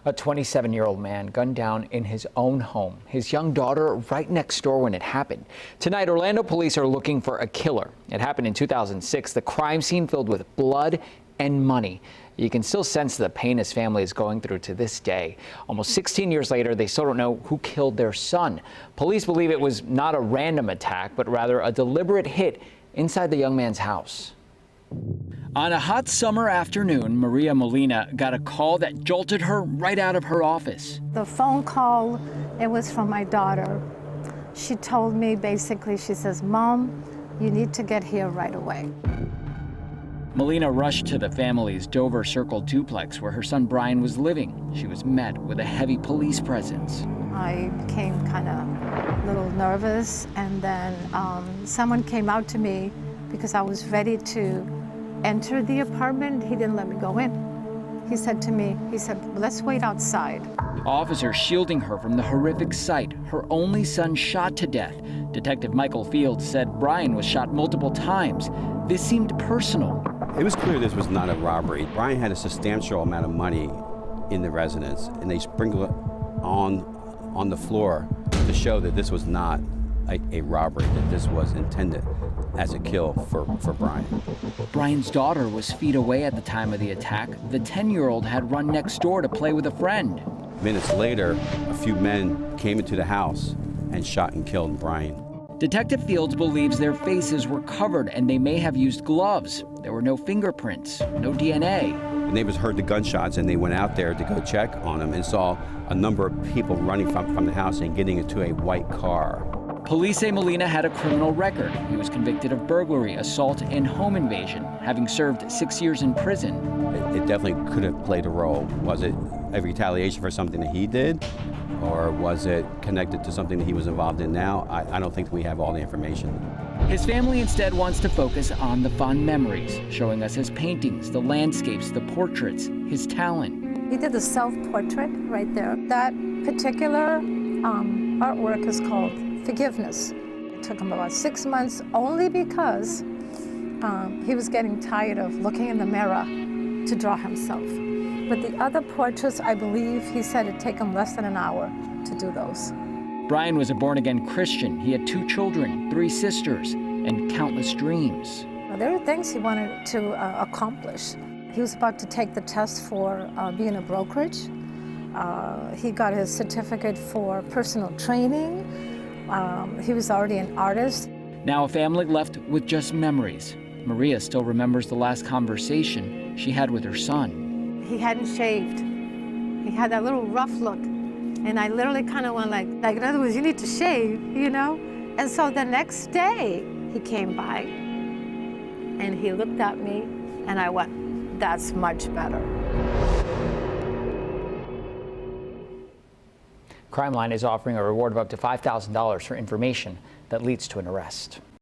A 27-year-old man gunned down in his own home, his young daughter right next door when it happened. Tonight, Orlando police are looking for a killer. It happened in 2006, the crime scene filled with blood and money. You can still sense the pain his family is going through to this day. Almost 16 years later, they still don't know who killed their son. Police believe it was not a random attack, but rather a deliberate hit inside the young man's house. On a hot summer afternoon, Brian Molina got a call that jolted her right out of her office. The phone call, it was from my daughter. She told me basically, she says, "Mom, you need to get here right away." Molina rushed to the family's Dover Circle duplex where her son Brian was living. She was met with a heavy police presence. I became kind of a little nervous, and then someone came out to me because I was ready to enter the apartment. He didn't let me go in. He said to me, "Let's wait outside." Officers shielding her from the horrific sight, her only son shot to death. Detective Michael Fields said Brian was shot multiple times. This seemed personal. It was clear this was not a robbery. Brian had a substantial amount of money in the residence, and they sprinkled it on the floor to show that this was not a robbery, that this was intended as a kill for Brian. Brian's daughter was feet away at the time of the attack. The 10-year-old had run next door to play with a friend. Minutes later, a few men came into the house and shot and killed Brian. Detective Fields believes their faces were covered and they may have used gloves. There were no fingerprints, no DNA. The neighbors heard the gunshots and they went out there to go check on him and saw a number of people running from the house and getting into a white car. Police say Molina had a criminal record. He was convicted of burglary, assault, and home invasion, having served 6 years in prison. It definitely could have played a role. Was it a retaliation for something that he did? Or was it connected to something that he was involved in now? I don't think we have all the information. His family instead wants to focus on the fond memories, showing us his paintings, the landscapes, the portraits, his talent. He did a self-portrait right there. That particular artwork is called Forgiveness. It took him about 6 months only because he was getting tired of looking in the mirror to draw himself. But the other portraits, I believe, he said it'd take him less than an hour to do those. Brian was a born-again Christian. He had 2 children, 3 sisters, and countless dreams. There are things he wanted to accomplish. He was about to take the test for being a brokerage. He got his certificate for personal training. He was already an artist. Now a family left with just memories. Maria still remembers the last conversation she had with her son. He hadn't shaved. He had that little rough look. And I literally kind of went like, in other words, you need to shave, you know? And so the next day, he came by and he looked at me and I went, that's much better. Crime Line is offering a reward of up to $5,000 for information that leads to an arrest.